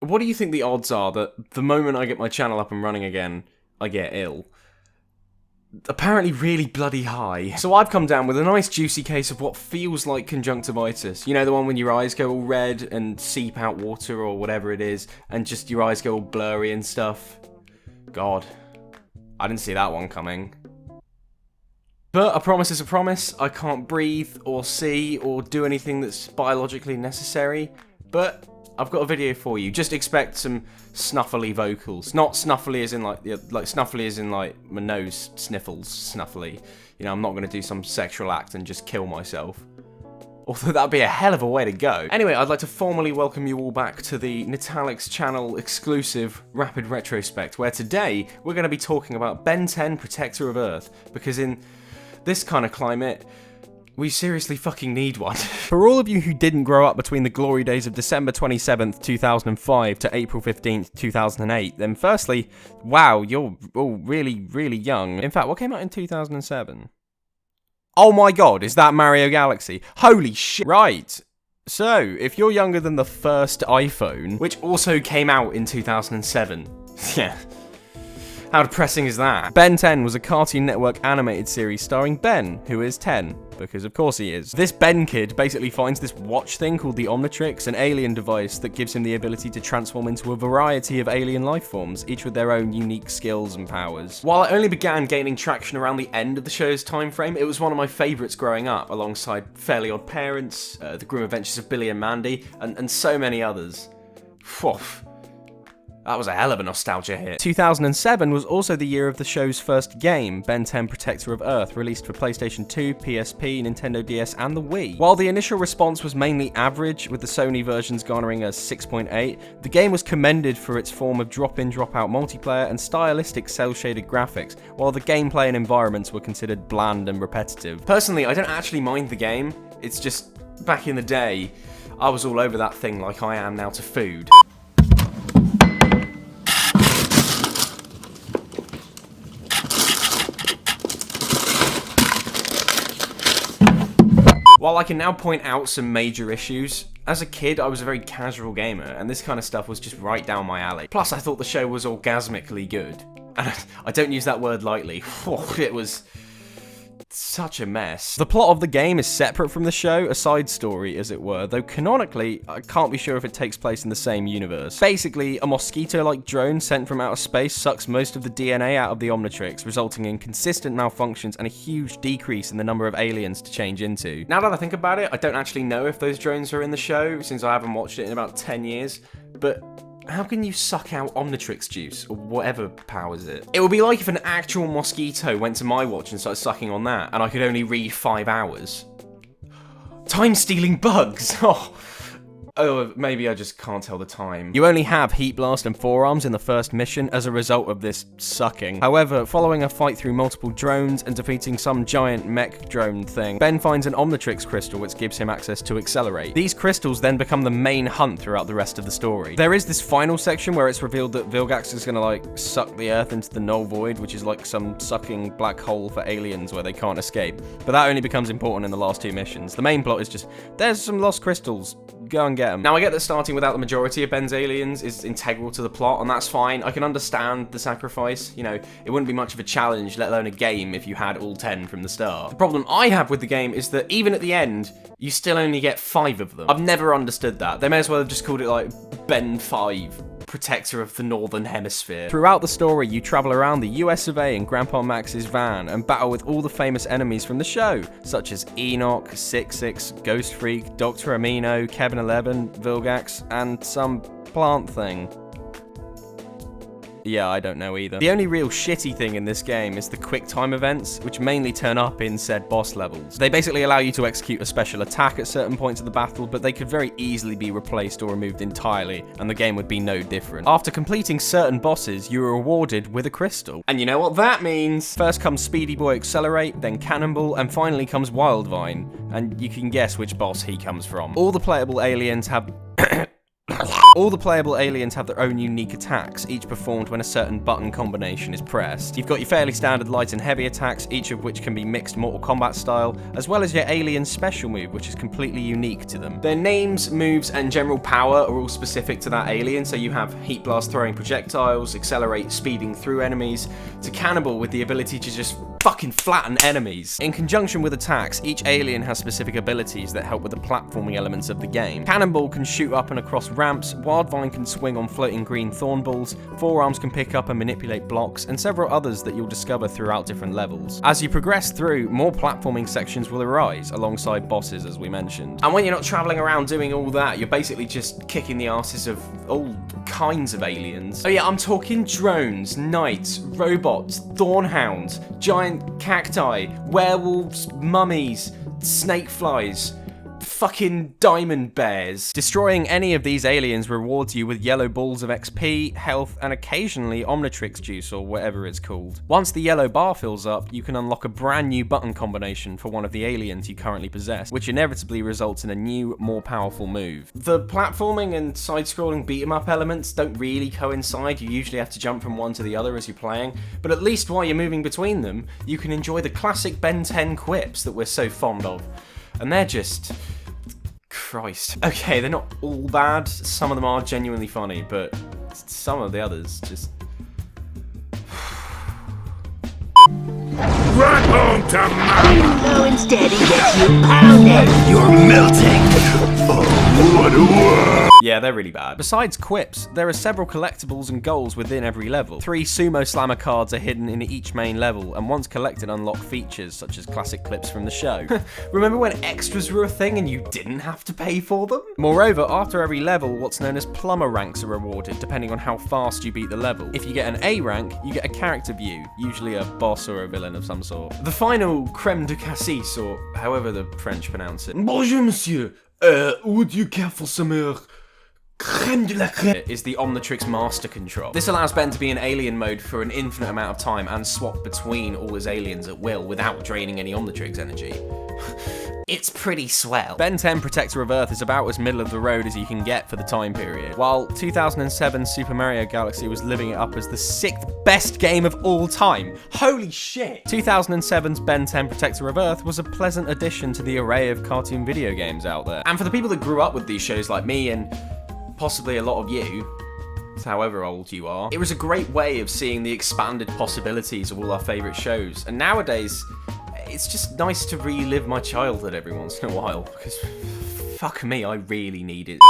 What do you think the odds are that the moment I get my channel up and running again, I get ill? Apparently really bloody high. So I've come down with a nice juicy case of what feels like conjunctivitis. You know, the one when your eyes go all red and seep out water or whatever it is, and just your eyes go all blurry and stuff. God, I didn't see that one coming. But a promise is a promise. I can't breathe or see or do anything that's biologically necessary. But I've got a video for you. Just expect some snuffly vocals. Not snuffly as in like snuffly as in like my nose sniffles snuffly. You know, I'm not going to do some sexual act and just kill myself. Although that'd be a hell of a way to go. Anyway, I'd like to formally welcome you all back to the Nitalics channel exclusive Rapid Retrospect, where today we're going to be talking about Ben 10 Protector of Earth, because in this kind of climate, we seriously fucking need one. For all of you who didn't grow up between the glory days of December 27th, 2005 to April 15th, 2008, then firstly, wow, you're all really, really young. In fact, what came out in 2007? Oh my god, is that Mario Galaxy? Holy shit. Right. So, if you're younger than the first iPhone, which also came out in 2007, yeah. How depressing is that? Ben 10 was a Cartoon Network animated series starring Ben, who is 10, because of course he is. This Ben kid basically finds this watch thing called the Omnitrix, an alien device that gives him the ability to transform into a variety of alien life forms, each with their own unique skills and powers. While it only began gaining traction around the end of the show's time frame, it was one of my favourites growing up, alongside Fairly Odd Parents, The Grim Adventures of Billy and Mandy, and so many others. Phew. That was a hell of a nostalgia hit. 2007 was also the year of the show's first game, Ben 10 Protector of Earth, released for PlayStation 2, PSP, Nintendo DS, and the Wii. While the initial response was mainly average, with the Sony versions garnering a 6.8, the game was commended for its form of drop-in, drop-out multiplayer and stylistic cel-shaded graphics, while the gameplay and environments were considered bland and repetitive. Personally, I don't actually mind the game. It's just, back in the day, I was all over that thing like I am now to food. While I can now point out some major issues, as a kid I was a very casual gamer, and this kind of stuff was just right down my alley. Plus I thought the show was orgasmically good. And I don't use that word lightly. It was such a mess. The plot of the game is separate from the show, a side story as it were, though canonically, I can't be sure if it takes place in the same universe. Basically, a mosquito-like drone sent from outer space sucks most of the DNA out of the Omnitrix, resulting in consistent malfunctions and a huge decrease in the number of aliens to change into. Now that I think about it, I don't actually know if those drones are in the show, since I haven't watched it in about 10 years, but how can you suck out Omnitrix juice, or whatever powers it? It would be like if an actual mosquito went to my watch and started sucking on that, and I could only read 5 hours. Time-stealing bugs! Oh, maybe I just can't tell the time. You only have Heat Blast and Forearms in the first mission as a result of this sucking. However, following a fight through multiple drones and defeating some giant mech drone thing, Ben finds an Omnitrix crystal which gives him access to Accelerate. These crystals then become the main hunt throughout the rest of the story. There is this final section where it's revealed that Vilgax is gonna like suck the Earth into the Null Void, which is like some sucking black hole for aliens where they can't escape. But that only becomes important in the last 2 missions. The main plot is just, there's some lost crystals, go and get them. Now I get that starting without the majority of Ben's aliens is integral to the plot, and that's fine. I can understand the sacrifice. You know, it wouldn't be much of a challenge, let alone a game, if you had all 10 from the start. The problem I have with the game is that even at the end, you still only get 5 of them. I've never understood that. They may as well have just called it like Ben 5. Protector of the Northern Hemisphere. Throughout the story, you travel around the US of A in Grandpa Max's van and battle with all the famous enemies from the show, such as Enoch, 66, Ghost Freak, Dr. Amino, Kevin 11, Vilgax, and some plant thing. Yeah, I don't know either. The only real shitty thing in this game is the quick time events, which mainly turn up in said boss levels. They basically allow you to execute a special attack at certain points of the battle, but they could very easily be replaced or removed entirely, and the game would be no different. After completing certain bosses, you are rewarded with a crystal. And you know what that means? First comes Speedy Boy Accelerate, then Cannonball, and finally comes Wildvine, and you can guess which boss he comes from. All the playable aliens have All the playable aliens have their own unique attacks, each performed when a certain button combination is pressed. You've got your fairly standard light and heavy attacks, each of which can be mixed Mortal Kombat style, as well as your alien special move, which is completely unique to them. Their names, moves, and general power are all specific to that alien, so you have Heat Blast throwing projectiles, Accelerate speeding through enemies, to Cannibal with the ability to just fucking flatten enemies. In conjunction with attacks, each alien has specific abilities that help with the platforming elements of the game. Cannonball can shoot up and across ramps, Wildvine can swing on floating green thorn balls, Forearms can pick up and manipulate blocks, and several others that you'll discover throughout different levels. As you progress through, more platforming sections will arise, alongside bosses as we mentioned. And when you're not travelling around doing all that, you're basically just kicking the asses of all kinds of aliens. Oh yeah, I'm talking drones, knights, robots, thornhounds, giant cacti, werewolves, mummies, snakeflies, fucking diamond bears. Destroying any of these aliens rewards you with yellow balls of XP, health, and occasionally Omnitrix juice or whatever it's called. Once the yellow bar fills up, you can unlock a brand new button combination for one of the aliens you currently possess, which inevitably results in a new, more powerful move. The platforming and side-scrolling beat-em-up elements don't really coincide. You usually have to jump from one to the other as you're playing, but at least while you're moving between them, you can enjoy the classic Ben 10 quips that we're so fond of. And they're just... Christ. Okay, they're not all bad. Some of them are genuinely funny, but some of the others just... Run home to mama! No, instead he gets you pounded! You're melting! Oh, what a world! Yeah, they're really bad. Besides quips, there are several collectibles and goals within every level. 3 Sumo Slammer cards are hidden in each main level, and once collected unlock features such as classic clips from the show. Remember when extras were a thing and you didn't have to pay for them? Moreover, after every level, what's known as plumber ranks are rewarded depending on how fast you beat the level. If you get an A rank, you get a character view, usually a boss or a villain of some sort. The final creme de cassis, or however the French pronounce it. Bonjour, monsieur. Would you care for some creme de la creme? Is the Omnitrix Master Control. This allows Ben to be in alien mode for an infinite amount of time and swap between all his aliens at will without draining any Omnitrix energy. It's pretty swell. Ben 10 Protector of Earth is about as middle of the road as you can get for the time period. While 2007 Super Mario Galaxy was living it up as the 6th best game of all time. Holy shit! 2007's Ben 10 Protector of Earth was a pleasant addition to the array of cartoon video games out there. And for the people that grew up with these shows like me and possibly a lot of you, however old you are, it was a great way of seeing the expanded possibilities of all our favourite shows. And nowadays, it's just nice to relive my childhood every once in a while, because fuck me, I really need it.